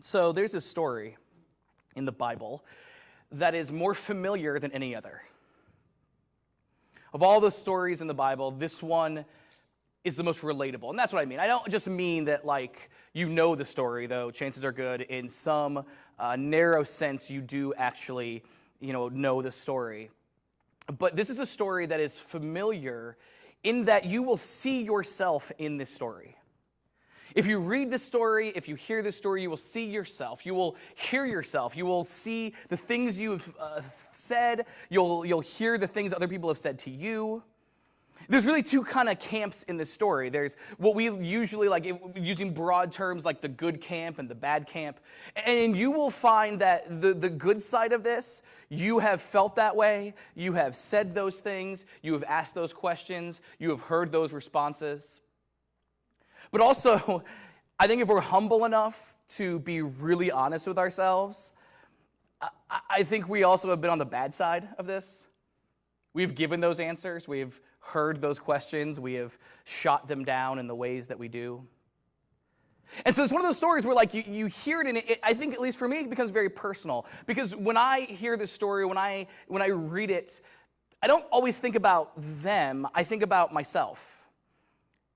So there's this story in the Bible that is more familiar than any other. Of all the stories in the Bible, this one is the most relatable. And that's what I mean. I don't just mean that, like, you know the story, though chances are good in some narrow sense you do actually, know the story. But this is a story that is familiar in that you will see yourself in this story. If you read this story, if you hear this story, you will see yourself. You will hear yourself. You will see the things you have said. You'll hear the things other people have said to you. There's really two kind of camps in this story. There's what we usually, like, using broad terms, like the good camp and the bad camp. And you will find that the good side of this, you have felt that way. You have said those things. You have asked those questions. You have heard those responses. But also, I think if we're humble enough to be really honest with ourselves, I think we also have been on the bad side of this. We've given those answers. We've heard those questions. We have shot them down in the ways that we do. And so it's one of those stories where, like, you hear it, and I think, at least for me, it becomes very personal. Because when I hear this story, when I read it, I don't always think about them. I think about myself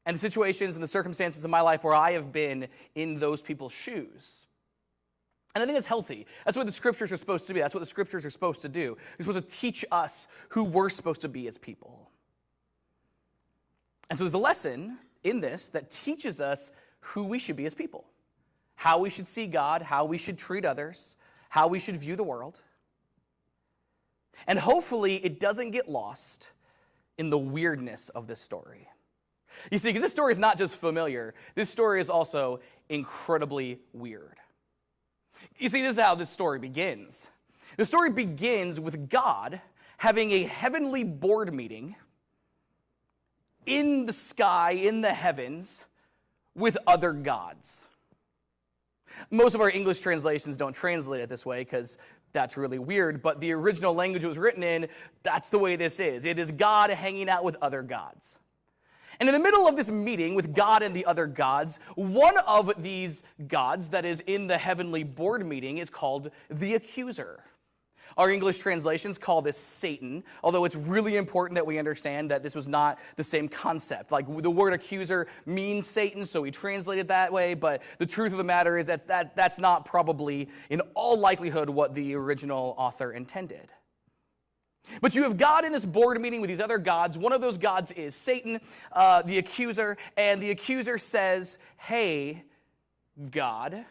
and the situations and the circumstances in my life where I have been in those people's shoes. And I think that's healthy. That's what the scriptures are supposed to be. That's what the scriptures are supposed to do. They're supposed to teach us who we're supposed to be as people. And so there's a lesson in this that teaches us who we should be as people, how we should see God, how we should treat others, how we should view the world. And hopefully it doesn't get lost in the weirdness of this story. You see, because this story is not just familiar, this story is also incredibly weird. You see, this is how this story begins. The story begins with God having a heavenly board meeting in the sky, in the heavens, with other gods. Most of our English translations don't translate it this way because that's really weird, but the original language it was written in, that's the way this is. It is God hanging out with other gods. And in the middle of this meeting with God and the other gods, one of these gods that is in the heavenly board meeting is called the accuser. Our English translations call this Satan, although it's really important that we understand that this was not the same concept. Like, the word accuser means Satan, so we translate it that way, but the truth of the matter is that that's not probably, in all likelihood, what the original author intended. But you have God in this board meeting with these other gods. One of those gods is Satan, the accuser, and the accuser says, "Hey, God,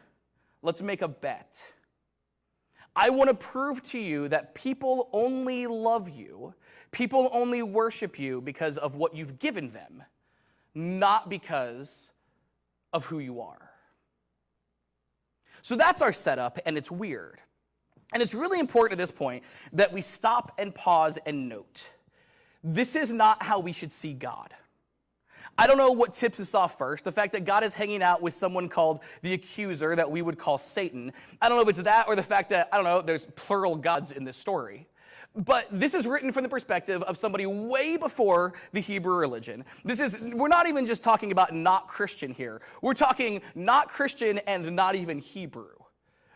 let's make a bet. I want to prove to you that people only love you, people only worship you because of what you've given them, not because of who you are." So that's our setup, and it's weird. And it's really important at this point that we stop and pause and note. This is not how we should see God. I don't know what tips this off first. The fact that God is hanging out with someone called the accuser that we would call Satan. I don't know if it's that or the fact that, there's plural gods in this story. But this is written from the perspective of somebody way before the Hebrew religion. We're not even just talking about not Christian here. We're talking not Christian and not even Hebrew.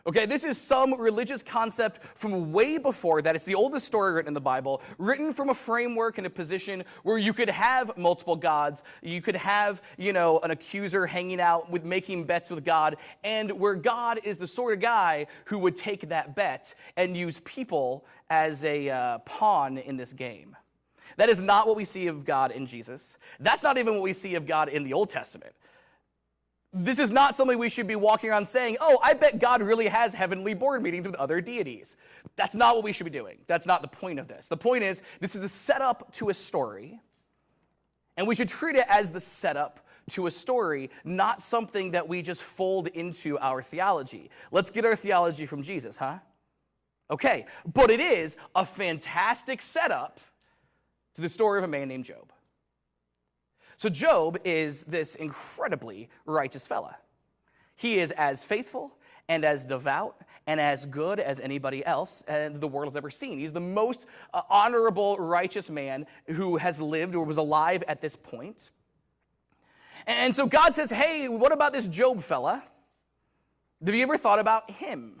Okay, this is some religious concept from way before that. It's the oldest story written in the Bible, written from a framework and a position where you could have multiple gods. You could have, an accuser hanging out with making bets with God, and where God is the sort of guy who would take that bet and use people as a pawn in this game. That is not what we see of God in Jesus. That's not even what we see of God in the Old Testament. This is not something we should be walking around saying, "Oh, I bet God really has heavenly board meetings with other deities." That's not what we should be doing. That's not the point of this. The point is, this is the setup to a story, and we should treat it as the setup to a story, not something that we just fold into our theology. Let's get our theology from Jesus, huh? Okay, but it is a fantastic setup to the story of a man named Job. So Job is this incredibly righteous fella. He is as faithful and as devout and as good as anybody else the world has ever seen. He's the most honorable, righteous man who has lived or was alive at this point. And so God says, "Hey, what about this Job fella? Have you ever thought about him?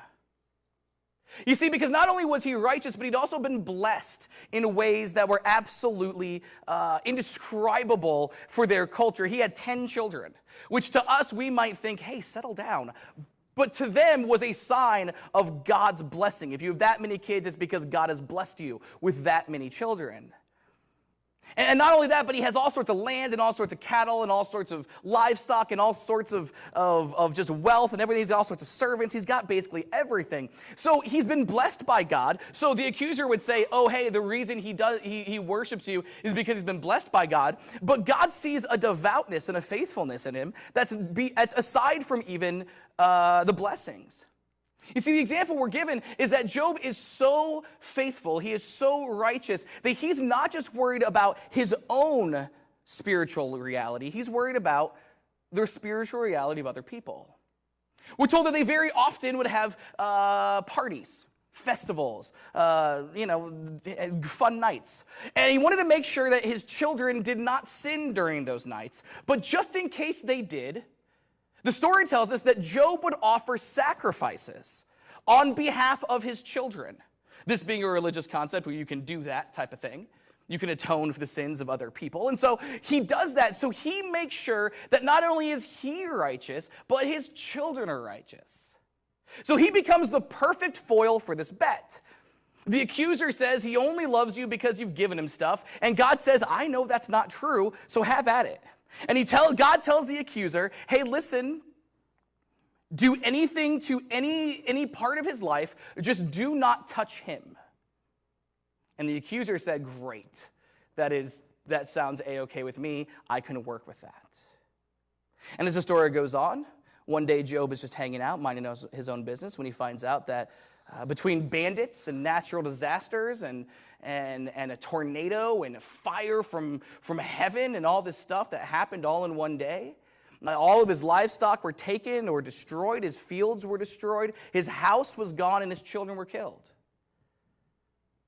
You see, because not only was he righteous, but he'd also been blessed in ways that were absolutely indescribable for their culture. He had 10 children, which to us we might think, hey, settle down. But to them was a sign of God's blessing. If you have that many kids, it's because God has blessed you with that many children. And not only that, but he has all sorts of land and all sorts of cattle and all sorts of livestock and all sorts of just wealth and everything. He's got all sorts of servants. He's got basically everything. So he's been blessed by God. So the accuser would say, oh, hey, the reason he worships you is because he's been blessed by God. But God sees a devoutness and a faithfulness in him that's aside from even the blessings. You see, the example we're given is that Job is so faithful, he is so righteous, that he's not just worried about his own spiritual reality, he's worried about the spiritual reality of other people. We're told that they very often would have parties, festivals, fun nights. And he wanted to make sure that his children did not sin during those nights. But just in case they did, the story tells us that Job would offer sacrifices on behalf of his children. This being a religious concept where you can do that type of thing. You can atone for the sins of other people. And so he does that. So he makes sure that not only is he righteous, but his children are righteous. So he becomes the perfect foil for this bet. The accuser says he only loves you because you've given him stuff. And God says, I know that's not true, so have at it. And God tells the accuser, hey, listen, do anything to any part of his life, just do not touch him. And the accuser said, great, that sounds A-okay with me, I can work with that. And as the story goes on, one day Job is just hanging out, minding his own business, when he finds out that between bandits and natural disasters and a tornado and a fire from heaven and all this stuff that happened all in one day. All of his livestock were taken or destroyed. His fields were destroyed. His house was gone and his children were killed.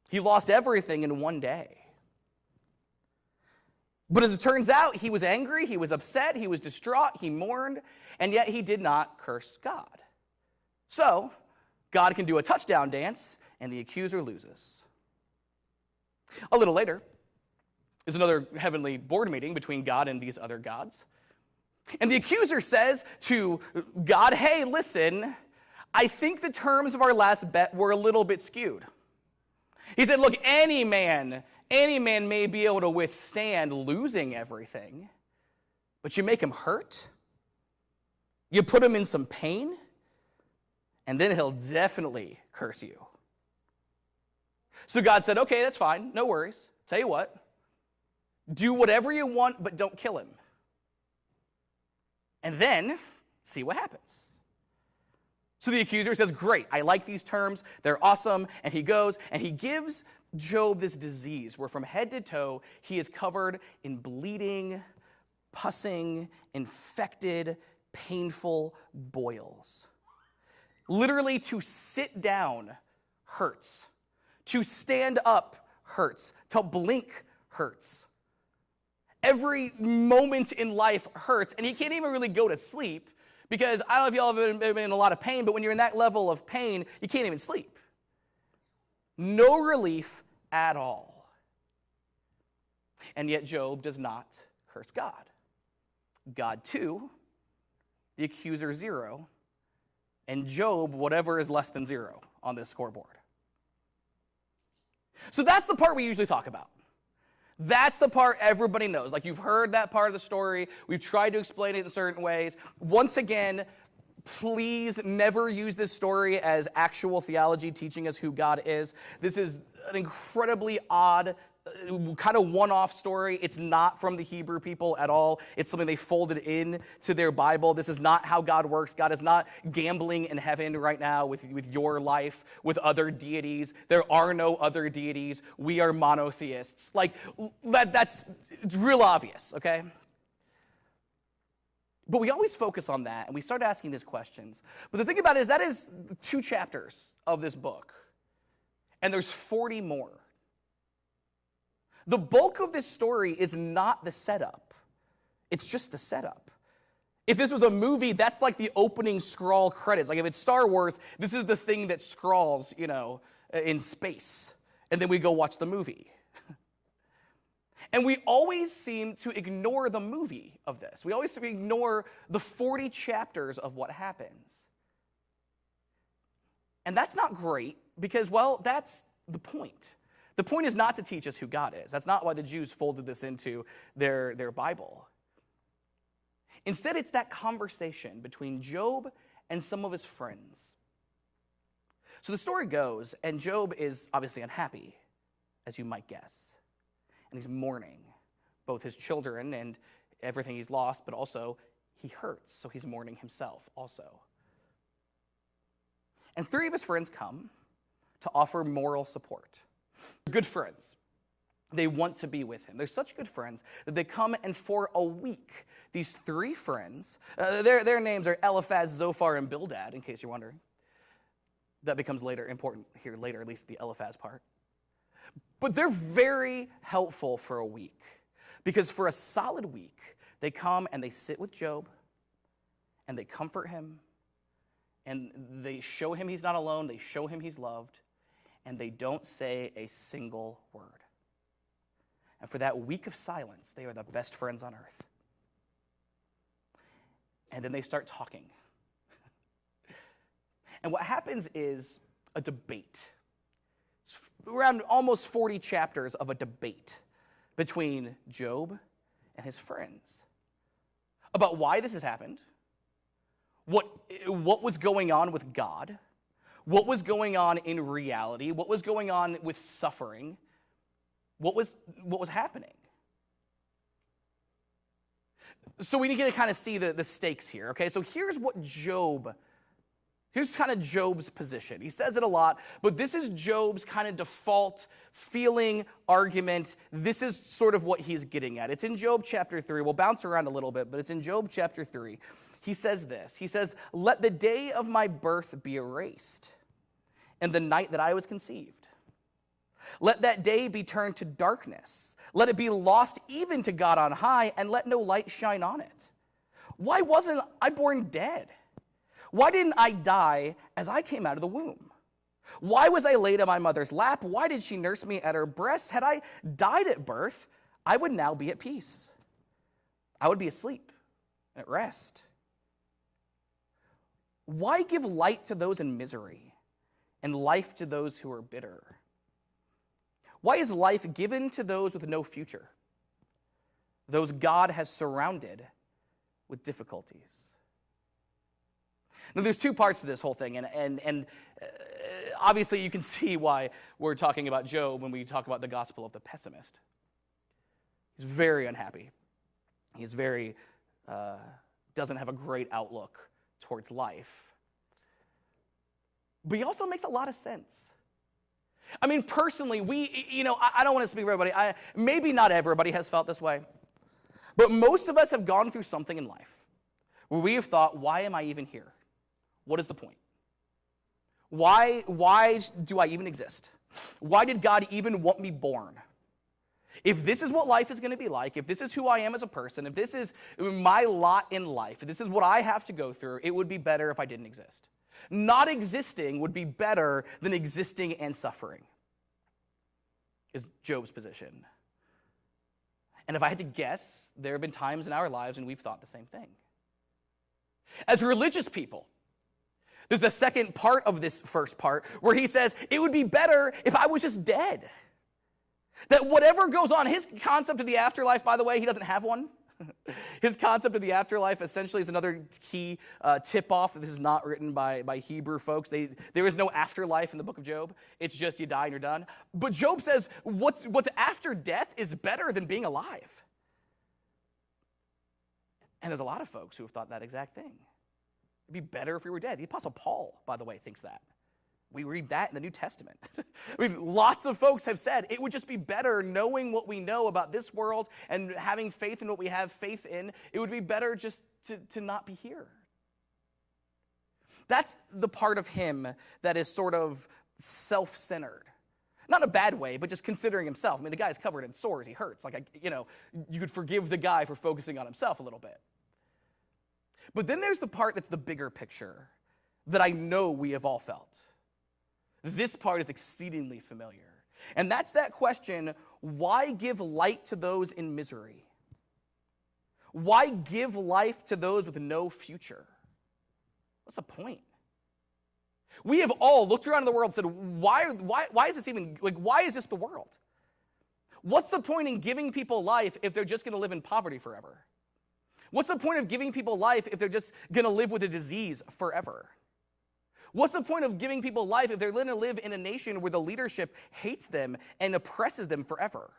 He lost everything in one day. But as it turns out, he was angry, he was upset, he was distraught, he mourned, and yet he did not curse God. So, God can do a touchdown dance, and the accuser loses. A little later, there's another heavenly board meeting between God and these other gods. And the accuser says to God, hey, listen, I think the terms of our last bet were a little bit skewed. He said, look, any man may be able to withstand losing everything, but you make him hurt, you put him in some pain, and then he'll definitely curse you. So God said, okay, that's fine, no worries. Tell you what, do whatever you want, but don't kill him. And then see what happens. So the accuser says, great, I like these terms, they're awesome. And he goes and he gives Job this disease where from head to toe, he is covered in bleeding, pussing, infected, painful boils. Literally, to sit down hurts. To stand up hurts. To blink hurts. Every moment in life hurts, and you can't even really go to sleep because I don't know if y'all have been in a lot of pain, but when you're in that level of pain, you can't even sleep. No relief at all. And yet Job does not curse God. God 2, the accuser 0, and Job, whatever is less than 0 on this scoreboard. So that's the part we usually talk about. That's the part everybody knows. Like, you've heard that part of the story. We've tried to explain it in certain ways. Once again, please never use this story as actual theology teaching us who God is. This is an incredibly odd, kind of one-off story. It's not from the Hebrew people at all. It's something they folded in to their Bible. This is not how God works. God is not gambling in heaven right now with your life, with other deities. There are no other deities. We are monotheists. Like, it's real obvious, okay? But we always focus on that, and we start asking these questions. But the thing about it is that is 2 chapters of this book, and there's 40 more. The bulk of this story is not the setup. It's just the setup. If this was a movie, that's like the opening scroll credits. Like if it's Star Wars, this is the thing that scrolls, in space. And then we go watch the movie. And we always seem to ignore the movie of this. We always seem to ignore the 40 chapters of what happens. And that's not great because, well, that's the point. The point is not to teach us who God is. That's not why the Jews folded this into their Bible. Instead, it's that conversation between Job and some of his friends. So the story goes, and Job is obviously unhappy, as you might guess. And he's mourning both his children and everything he's lost, but also he hurts, so he's mourning himself also. And 3 of his friends come to offer moral support. Good friends. They want to be with him. They're such good friends that they come, and for a week, these 3 friends, their names are Eliphaz, Zophar, and Bildad, in case you're wondering. That becomes important here later, at least the Eliphaz part. But they're very helpful for a week, because for a solid week, they come and they sit with Job, and they comfort him, and they show him he's not alone, they show him he's loved, and they don't say a single word. And for that week of silence, they are the best friends on earth. And then they start talking. And what happens is a debate. Around almost 40 chapters of a debate between Job and his friends about why this has happened, what was going on with God, what was going on in reality, what was going on with suffering, what was happening. So we need to kind of see the stakes here, okay? So here's kind of Job's position. He says it a lot, but this is Job's kind of default feeling, argument. This is sort of what he's getting at. It's in Job chapter 3. We'll bounce around a little bit, but it's in Job chapter 3. He says this. He says, "Let the day of my birth be erased, and the night that I was conceived. Let that day be turned to darkness. Let it be lost even to God on high, and let no light shine on it. Why wasn't I born dead? Why didn't I die as I came out of the womb? Why was I laid in my mother's lap? Why did she nurse me at her breast? Had I died at birth, I would now be at peace. I would be asleep and at rest. Why give light to those in misery and life to those who are bitter? Why is life given to those with no future, those God has surrounded with difficulties?" Now, there's 2 parts to this whole thing, and obviously you can see why we're talking about Job when we talk about the gospel of the pessimist. He's very unhappy. He's very, doesn't have a great outlook towards life. But he also makes a lot of sense. I mean, personally, I don't want to speak for everybody. Maybe not everybody has felt this way. But most of us have gone through something in life where we have thought, why am I even here? What is the point? Why do I even exist? Why did God even want me born? If this is what life is going to be like, if this is who I am as a person, if this is my lot in life, if this is what I have to go through, it would be better if I didn't exist. Not existing would be better than existing and suffering, is Job's position. And if I had to guess, there have been times in our lives when we've thought the same thing. As religious people, there's the second part of this first part where he says, it would be better if I was just dead. That whatever goes on, his concept of the afterlife, by the way, he doesn't have one. His concept of the afterlife essentially is another key tip-off. This is not written by Hebrew folks. There is no afterlife in the book of Job. It's just you die and you're done. But Job says what's after death is better than being alive. And there's a lot of folks who have thought that exact thing. It'd be better if we were dead. The Apostle Paul, by the way, thinks that. We read that in the New Testament. I mean, lots of folks have said it would just be better knowing what we know about this world and having faith in what we have faith in. It would be better just to not be here. That's the part of him that is sort of self-centered. Not in a bad way, but just considering himself. I mean, the guy's covered in sores. He hurts. You could forgive the guy for focusing on himself a little bit. But then there's the part that's the bigger picture that I know we have all felt. This part is exceedingly familiar. And that's that question, why give light to those in misery? Why give life to those with no future? What's the point? We have all looked around the world and said, why is this even, why is this the world? What's the point in giving people life if they're just going to live in poverty forever? What's the point of giving people life if they're just going to live with a disease forever? What's the point of giving people life if they're going to live in a nation where the leadership hates them and oppresses them forever?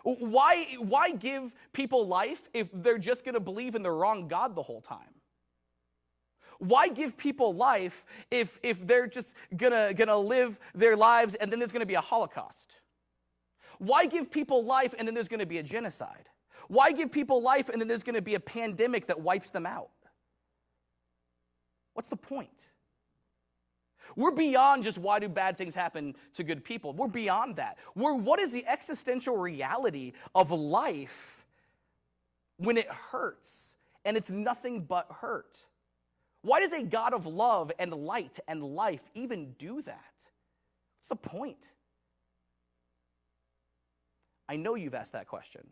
Why give people life if they're just going to believe in the wrong God the whole time? Why give people life if they're just gonna live their lives and then there's going to be a Holocaust? Why give people life and then there's going to be a genocide? Why give people life and then there's going to be a pandemic that wipes them out? What's the point? We're beyond just why do bad things happen to good people. We're beyond that. What is the existential reality of life when it hurts and it's nothing but hurt? Why does a God of love and light and life even do that? What's the point? I know you've asked that question.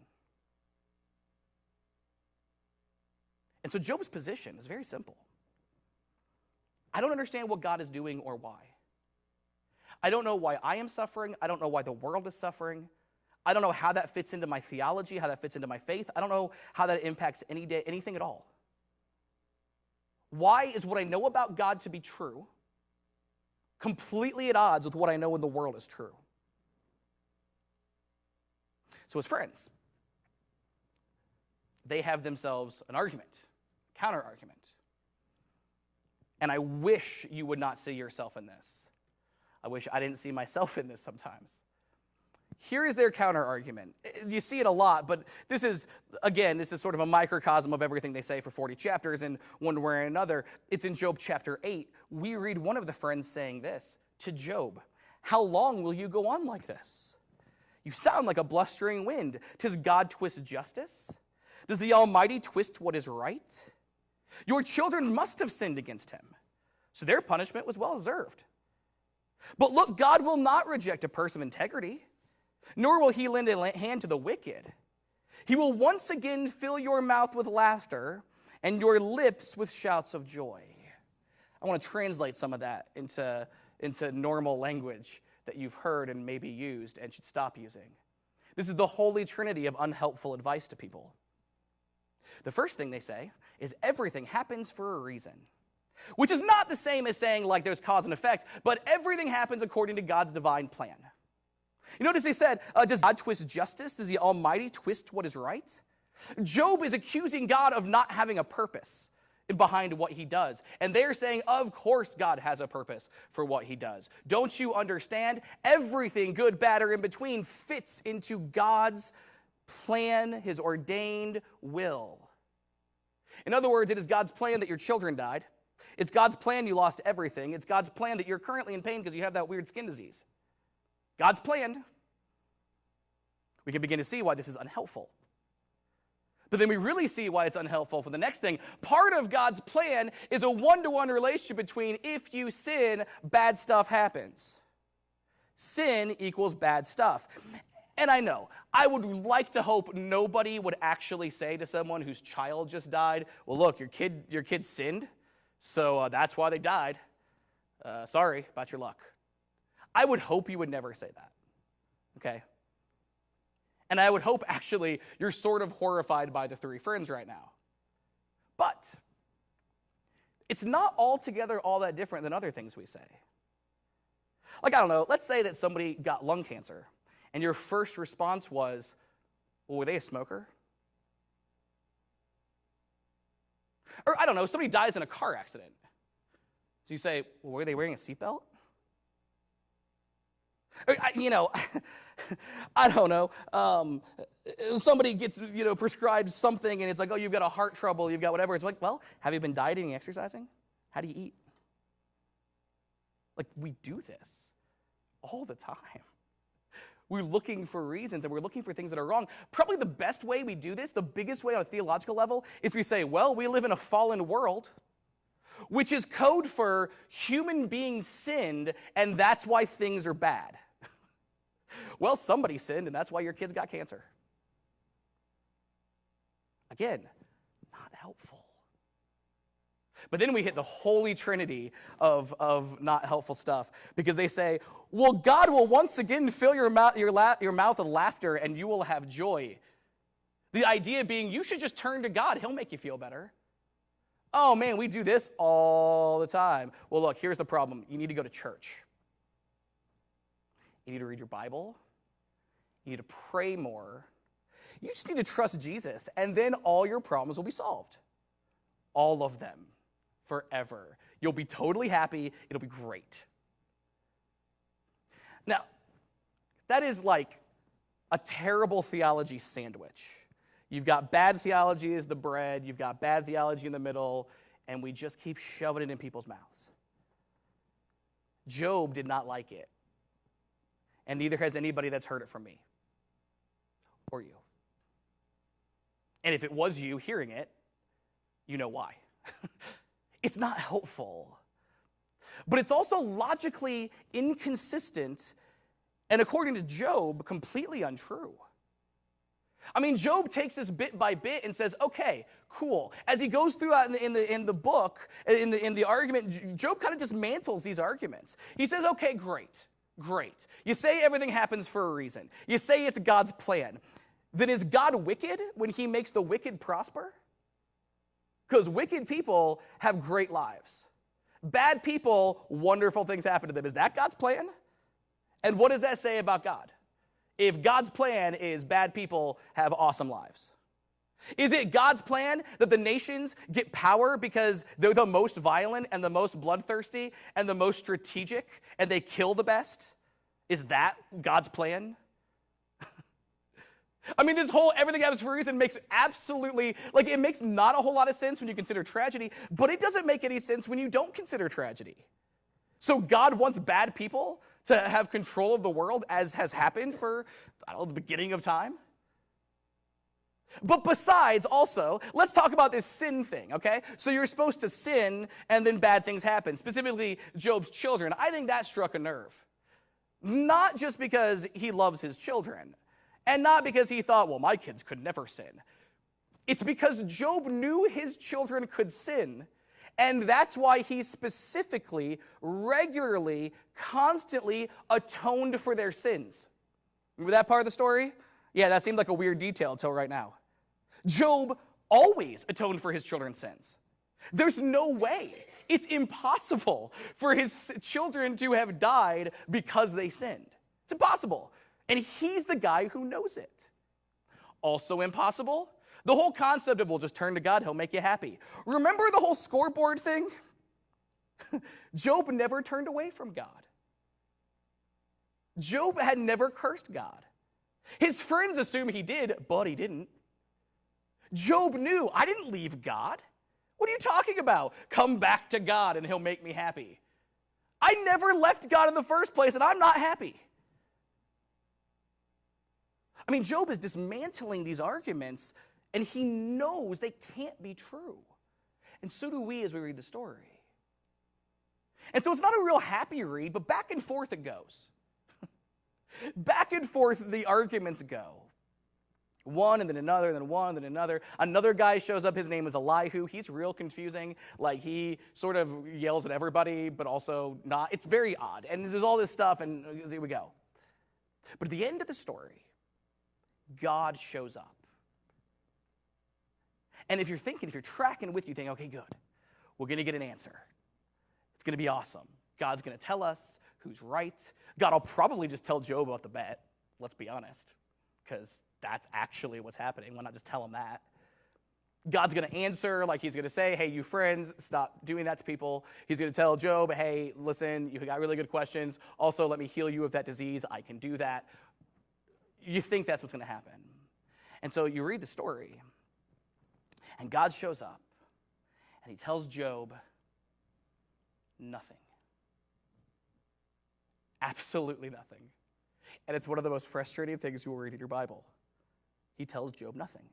And so Job's position is very simple. I don't understand what God is doing or why. I don't know why I am suffering. I don't know why the world is suffering. I don't know how that fits into my theology, how that fits into my faith. I don't know how that impacts anything at all. Why is what I know about God to be true completely at odds with what I know in the world is true? So as friends, they have themselves an argument, counter-argument. And I wish you would not see yourself in this. I wish I didn't see myself in this sometimes. Here is their counter-argument. You see it a lot, but this is sort of a microcosm of everything they say for 40 chapters in one way or another. It's in Job chapter 8. We read one of the friends saying this to Job, "How long will you go on like this? You sound like a blustering wind. Does God twist justice? Does the Almighty twist what is right? Your children must have sinned against him, so their punishment was well deserved. But look, God will not reject a person of integrity, nor will he lend a hand to the wicked. He will once again fill your mouth with laughter and your lips with shouts of joy." I want to translate some of that into normal language that you've heard and maybe used and should stop using. This is the holy trinity of unhelpful advice to people. The first thing they say is everything happens for a reason, which is not the same as saying like there's cause and effect, but everything happens according to God's divine plan. You notice they said, does God twist justice? Does the Almighty twist what is right? Job is accusing God of not having a purpose behind what he does. And they're saying, of course God has a purpose for what he does. Don't you understand? Everything, good, bad, or in between, fits into God's plan, his ordained will. In other words, it is God's plan that your children died. It's God's plan you lost everything. It's God's plan that you're currently in pain because you have that weird skin disease. God's plan. We can begin to see why this is unhelpful. But then we really see why it's unhelpful for the next thing. Part of God's plan is a one-to-one relationship between if you sin, bad stuff happens. Sin equals bad stuff. And I know, I would like to hope nobody would actually say to someone whose child just died, well, look, your kid sinned, so that's why they died. Sorry about your luck. I would hope you would never say that, okay? And I would hope, actually, you're sort of horrified by the three friends right now. But it's not altogether all that different than other things we say. Like, I don't know, let's say that somebody got lung cancer, and your first response was, well, were they a smoker? Or, I don't know, somebody dies in a car accident. So you say, well, were they wearing a seatbelt? Or, I don't know. Somebody gets, prescribed something, and it's like, oh, you've got a heart trouble, you've got whatever. It's like, well, have you been dieting and exercising? How do you eat? Like, we do this all the time. We're looking for reasons, and we're looking for things that are wrong. Probably the best way we do this, the biggest way on a theological level, is we say, well, we live in a fallen world, which is code for human beings sinned, and that's why things are bad. Well, somebody sinned, and that's why your kids got cancer. Again, not helpful. But then we hit the holy trinity of not helpful stuff, because they say, well, God will once again fill your mouth with laughter and you will have joy. The idea being you should just turn to God. He'll make you feel better. Oh, man, we do this all the time. Well, look, here's the problem. You need to go to church. You need to read your Bible. You need to pray more. You just need to trust Jesus, and then all your problems will be solved. All of them. Forever. You'll be totally happy. It'll be great. Now, that is like a terrible theology sandwich. You've got bad theology as the bread, you've got bad theology in the middle, and we just keep shoving it in people's mouths. Job did not like it, and neither has anybody that's heard it from me or you. And if it was you hearing it, you know why. It's not helpful. But it's also logically inconsistent, and according to Job, completely untrue. I mean, Job takes this bit by bit and says, okay, cool. As he goes throughout in the book, in the argument, Job kind of dismantles these arguments. He says, okay, great. You say everything happens for a reason. You say it's God's plan. Then is God wicked when he makes the wicked prosper? Because wicked people have great lives. Bad people, wonderful things happen to them. Is that God's plan? And what does that say about God? If God's plan is bad people have awesome lives. Is it God's plan that the nations get power because they're the most violent and the most bloodthirsty and the most strategic and they kill the best? Is that God's plan? I mean, this whole everything happens for a reason makes absolutely, it makes not a whole lot of sense when you consider tragedy, but it doesn't make any sense when you don't consider tragedy. So God wants bad people to have control of the world, as has happened for, the beginning of time? But besides, also, let's talk about this sin thing, okay? So you're supposed to sin, and then bad things happen, specifically Job's children. I think that struck a nerve. Not just because he loves his children, and not because he thought, well, my kids could never sin. It's because Job knew his children could sin, and that's why he specifically, regularly, constantly atoned for their sins. Remember that part of the story? Yeah, that seemed like a weird detail until right now. Job always atoned for his children's sins. There's no way. It's impossible for his children to have died because they sinned. It's impossible. And he's the guy who knows it. Also impossible, the whole concept of, well, just turn to God, he'll make you happy. Remember the whole scoreboard thing? Job never turned away from God. Job had never cursed God. His friends assume he did, but he didn't. Job knew, I didn't leave God. What are you talking about? Come back to God and he'll make me happy. I never left God in the first place and I'm not happy. I mean, Job is dismantling these arguments, and he knows they can't be true. And so do we as we read the story. And so it's not a real happy read, but back and forth it goes. Back and forth the arguments go. One and then another, and then one, and then another. Another guy shows up, his name is Elihu. He's real confusing. He sort of yells at everybody, but also not. It's very odd. And there's all this stuff, and here we go. But at the end of the story, God shows up. And if you're tracking with, you think, okay, good. We're going to get an answer. It's going to be awesome. God's going to tell us who's right. God will probably just tell Job about the bet, let's be honest, because that's actually what's happening. Why not just tell him that? God's going to answer, he's going to say, hey, you friends, stop doing that to people. He's going to tell Job, hey, listen, you got really good questions. Also, let me heal you of that disease. I can do that. You think that's what's going to happen. And so you read the story, and God shows up, and he tells Job nothing. Absolutely nothing. And it's one of the most frustrating things you will read in your Bible. He tells Job nothing.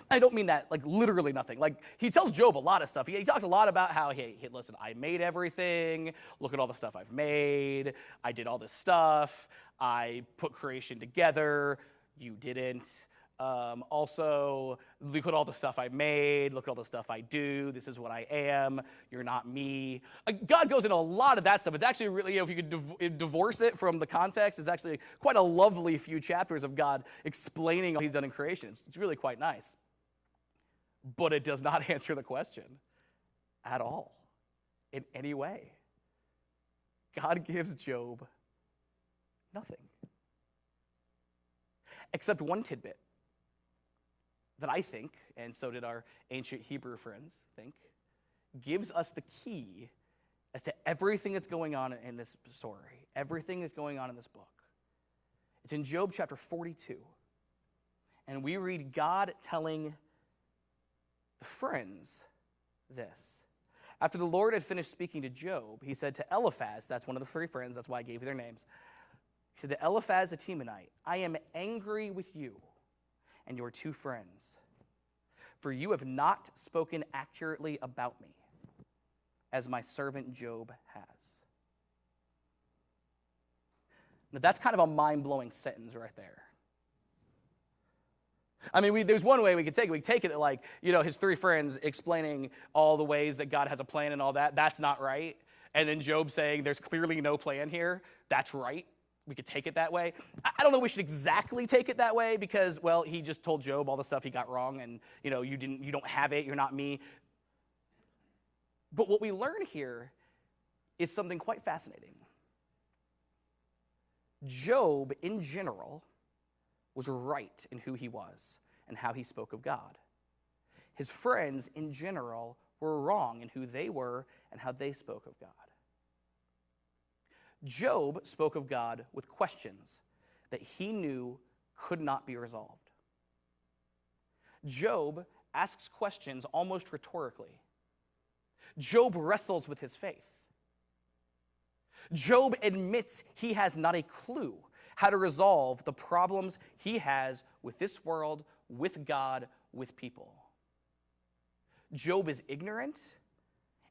I don't mean that like literally nothing. Like he tells Job a lot of stuff. He talks a lot about how, hey, listen, I made everything. Look at all the stuff I've made. I did all this stuff. I put creation together. You didn't. Also, look at all the stuff I made. Look at all the stuff I do. This is what I am. You're not me. God goes into a lot of that stuff. It's actually really, if you could divorce it from the context, it's actually quite a lovely few chapters of God explaining all he's done in creation. It's really quite nice. But it does not answer the question at all in any way. God gives Job nothing except one tidbit that I think, and so did our ancient Hebrew friends think, gives us the key as to everything that's going on in this story, everything that's going on in this book. It's in Job chapter 42. And we read God telling the friends this. After the Lord had finished speaking to Job, he said to Eliphaz, that's one of the three friends, that's why I gave you their names. He said to Eliphaz the Temanite, I am angry with you and your two friends, for you have not spoken accurately about me, as my servant Job has. Now that's kind of a mind-blowing sentence right there. I mean, there's one way we could take it. We could take it like, his three friends explaining all the ways that God has a plan and all that. That's not right. And then Job saying there's clearly no plan here. That's right. We could take it that way. I don't know if we should exactly take it that way because, well, he just told Job all the stuff he got wrong and, you don't have it. You're not me. But what we learn here is something quite fascinating. Job, in general, was right in who he was and how he spoke of God. His friends, in general, were wrong in who they were and how they spoke of God. Job spoke of God with questions that he knew could not be resolved. Job asks questions almost rhetorically. Job wrestles with his faith. Job admits he has not a clue how to resolve the problems he has with this world, with God, with people. Job is ignorant,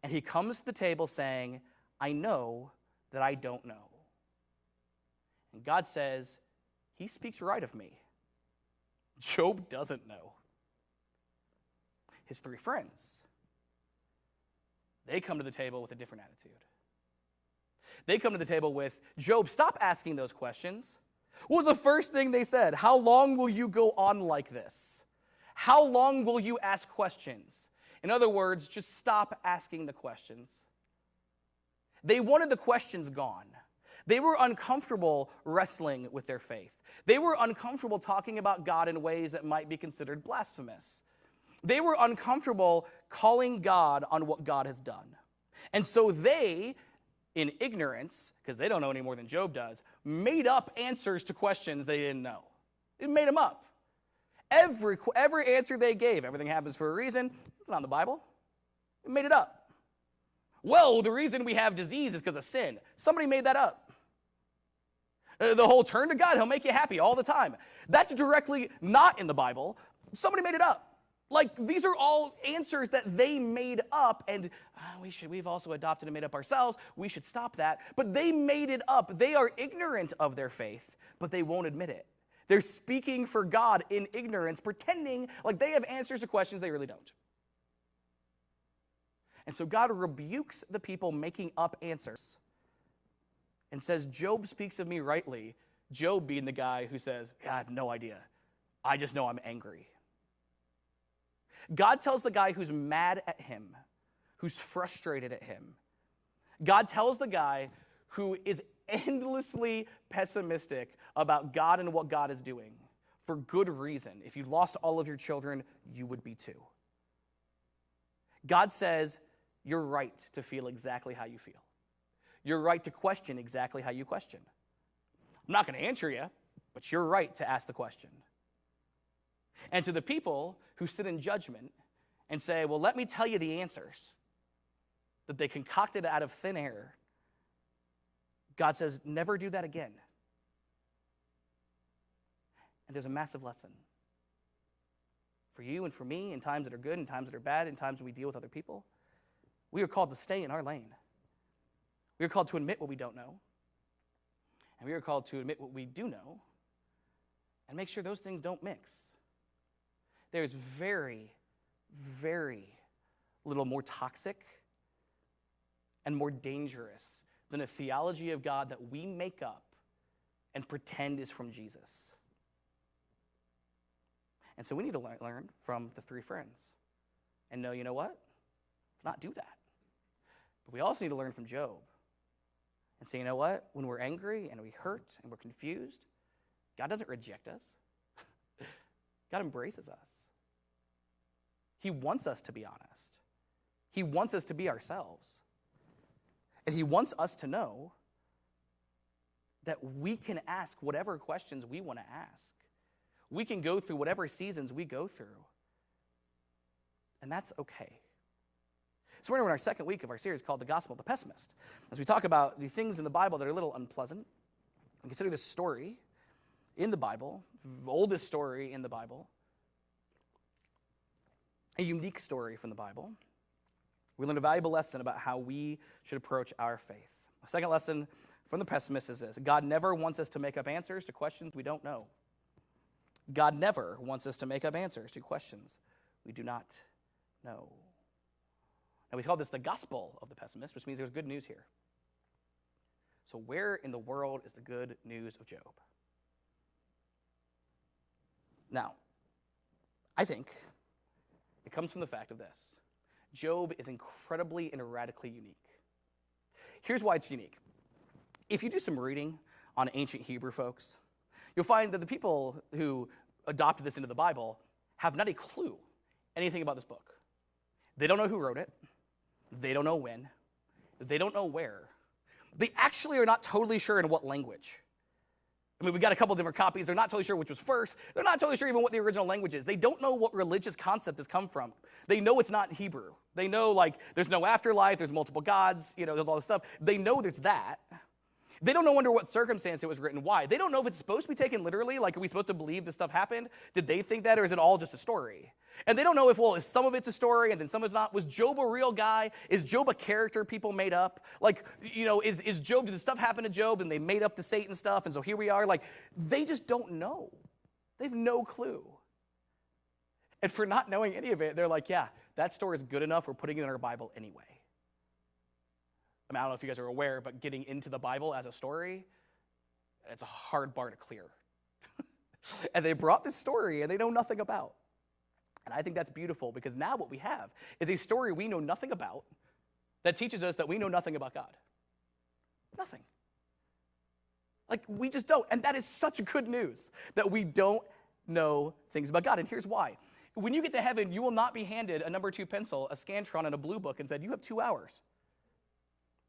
and he comes to the table saying, I know that I don't know. And God says, he speaks right of me. Job doesn't know. His three friends, they come to the table with a different attitude. They come to the table with, Job, stop asking those questions. What was the first thing they said? How long will you go on like this? How long will you ask questions? In other words, just stop asking the questions. They wanted the questions gone. They were uncomfortable wrestling with their faith. They were uncomfortable talking about God in ways that might be considered blasphemous. They were uncomfortable calling God on what God has done. And so they, in ignorance, because they don't know any more than Job does, made up answers to questions they didn't know. It made them up. Every answer they gave, everything happens for a reason, it's not in the Bible. It made it up. Well, the reason we have disease is because of sin. Somebody made that up. The whole turn to God, he'll make you happy all the time. That's directly not in the Bible. Somebody made it up. Like, these are all answers that they made up, and we've also adopted and made up ourselves. We should stop that. But they made it up. They are ignorant of their faith, but they won't admit it. They're speaking for God in ignorance, pretending like they have answers to questions they really don't. And so God rebukes the people making up answers and says, Job speaks of me rightly. Job being the guy who says, I have no idea. I just know I'm angry. God tells the guy who's mad at him, who's frustrated at him. God tells the guy who is endlessly pessimistic about God and what God is doing for good reason. If you lost all of your children, you would be too. God says, you're right to feel exactly how you feel. You're right to question exactly how you question. I'm not going to answer you, but you're right to ask the question. And to the people who sit in judgment and say, well, let me tell you the answers that they concocted out of thin air, God says, never do that again. And there's a massive lesson for you and for me in times that are good, in times that are bad, in times when we deal with other people. We are called to stay in our lane. We are called to admit what we don't know. And we are called to admit what we do know and make sure those things don't mix. There's very, very little more toxic and more dangerous than a theology of God that we make up and pretend is from Jesus. And so we need to learn from the three friends and know, you know what? Let's not do that. But we also need to learn from Job and say, you know what? When we're angry and we hurt and we're confused, God doesn't reject us. God embraces us. He wants us to be honest. He wants us to be ourselves. And he wants us to know that we can ask whatever questions we want to ask. We can go through whatever seasons we go through. And that's okay. So we're in our second week of our series called The Gospel of the Pessimist. As we talk about the things in the Bible that are a little unpleasant, and consider this story in the Bible, the oldest story in the Bible, a unique story from the Bible. We learn a valuable lesson about how we should approach our faith. A second lesson from the pessimist is this: God never wants us to make up answers to questions we don't know. God never wants us to make up answers to questions we do not know. Now, we call this the gospel of the pessimist, which means there's good news here. So where in the world is the good news of Job? Now, I think it comes from the fact of this. Job is incredibly and radically unique. Here's why it's unique. If you do some reading on ancient Hebrew folks, you'll find that the people who adopted this into the Bible have not a clue anything about this book. They don't know who wrote it. They don't know when. They don't know where. They actually are not totally sure in what language. I mean, we got a couple different copies. They're not totally sure which was first. They're not totally sure even what the original language is. They don't know what religious concept has come from. They know it's not Hebrew. They know, like, there's no afterlife, there's multiple gods, there's all this stuff. They know there's that. They don't know under what circumstance it was written, why. They don't know if it's supposed to be taken literally, like, are we supposed to believe this stuff happened? Did they think that, or is it all just a story? And they don't know if some of it's a story and then some is not. Was Job a real guy? Is Job a character people made up? Like, is Job, did this stuff happen to Job and they made up the Satan stuff, and so here we are? Like, they just don't know. They have no clue. And for not knowing any of it, they're like, yeah, that story is good enough, we're putting it in our Bible anyway. I mean, I don't know if you guys are aware, but getting into the Bible as a story, it's a hard bar to clear. And they brought this story and they know nothing about. And I think that's beautiful, because now what we have is a story we know nothing about that teaches us that we know nothing about God. Nothing. Like, we just don't. And that is such good news, that we don't know things about God. And here's why. When you get to heaven, you will not be handed a number 2 pencil, a Scantron, and a blue book and said, you have 2 hours.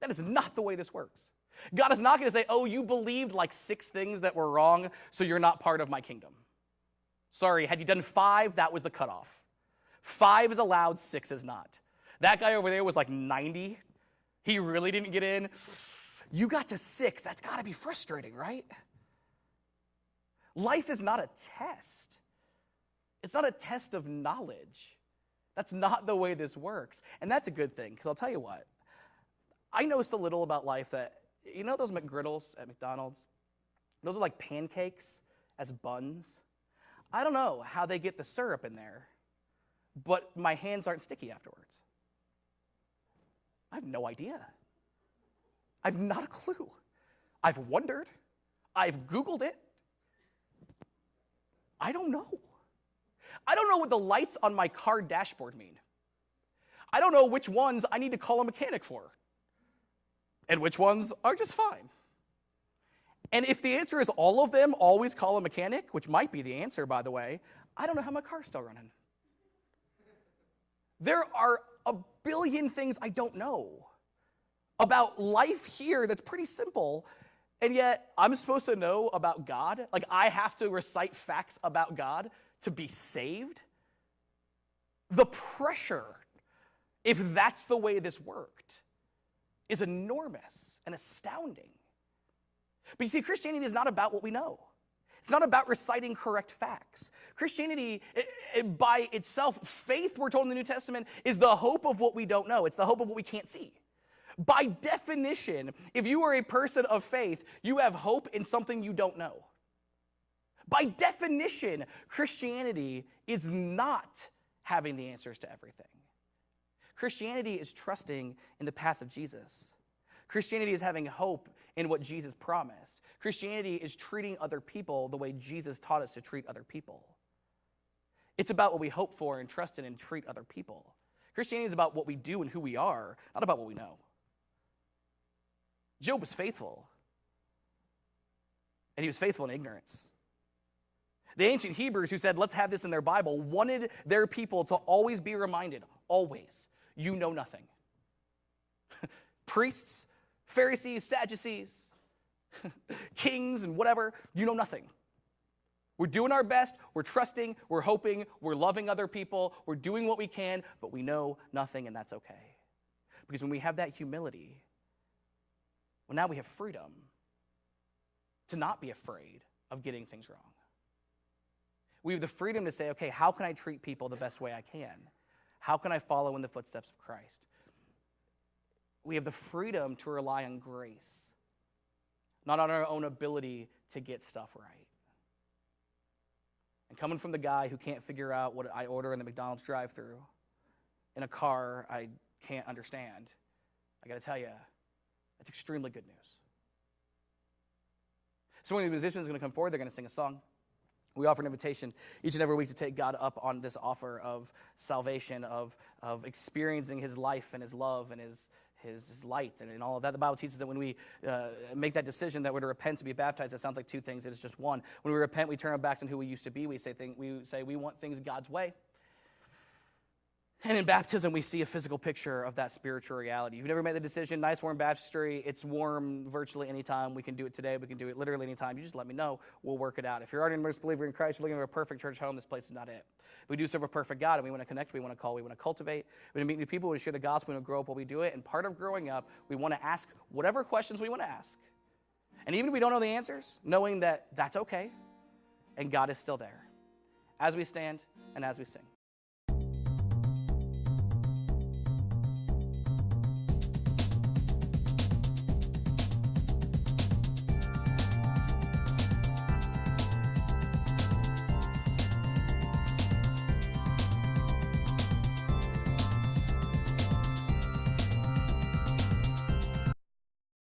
That is not the way this works. God is not going to say, oh, you believed like 6 things that were wrong, so you're not part of my kingdom. Sorry, had you done 5, that was the cutoff. 5 is allowed, 6 is not. That guy over there was like 90. He really didn't get in. You got to 6. That's got to be frustrating, right? Life is not a test. It's not a test of knowledge. That's not the way this works. And that's a good thing, because I'll tell you what. I know so little about life that, those McGriddles at McDonald's? Those are like pancakes as buns. I don't know how they get the syrup in there, but my hands aren't sticky afterwards. I have no idea. I have not a clue. I've wondered. I've Googled it. I don't know. I don't know what the lights on my car dashboard mean. I don't know which ones I need to call a mechanic for, and which ones are just fine. And if the answer is all of them, always call a mechanic, which might be the answer, by the way, I don't know how my car's still running. There are a billion things I don't know about life here that's pretty simple, and yet I'm supposed to know about God? Like, I have to recite facts about God to be saved? The pressure, if that's the way this worked, is enormous and astounding. But you see, Christianity is not about what we know. It's not about reciting correct facts. Christianity, by itself, faith, we're told in the New Testament, is the hope of what we don't know. It's the hope of what we can't see. By definition, if you are a person of faith, you have hope in something you don't know. By definition, Christianity is not having the answers to everything. Christianity is trusting in the path of Jesus. Christianity is having hope in what Jesus promised. Christianity is treating other people the way Jesus taught us to treat other people. It's about what we hope for and trust in and treat other people. Christianity is about what we do and who we are, not about what we know. Job was faithful, and he was faithful in ignorance. The ancient Hebrews who said, let's have this in their Bible, wanted their people to always be reminded, always, you know nothing. Priests, Pharisees, Sadducees, kings, and whatever, you know nothing. We're doing our best, we're trusting, we're hoping, we're loving other people, we're doing what we can, but we know nothing, and that's okay. Because when we have that humility, well, now we have freedom to not be afraid of getting things wrong. We have the freedom to say, okay, how can I treat people the best way I can? How can I follow in the footsteps of Christ? We have the freedom to rely on grace, not on our own ability to get stuff right. And coming from the guy who can't figure out what I order in the McDonald's drive-thru in a car I can't understand, I got to tell you, that's extremely good news. So when the musicians are going to come forward, they're going to sing a song. We offer an invitation each and every week to take God up on this offer of salvation, of experiencing his life and his love and his light and all of that. The Bible teaches that when we make that decision that we're to repent to be baptized, that sounds like two things. It's just one. When we repent, we turn our backs on who we used to be. We say we want things God's way. And in baptism, we see a physical picture of that spiritual reality. You've never made the decision, nice warm baptistry, it's warm virtually anytime. We can do it today. We can do it literally anytime. You just let me know. We'll work it out. If you're already an immersed believer in Christ, you're looking for a perfect church home, this place is not it. We do serve a perfect God, and we want to connect, we want to call, we want to cultivate, we want to meet new people, we want to share the gospel, we want to grow up while we do it. And part of growing up, we want to ask whatever questions we want to ask. And even if we don't know the answers, knowing that that's okay, and God is still there. As we stand and as we sing.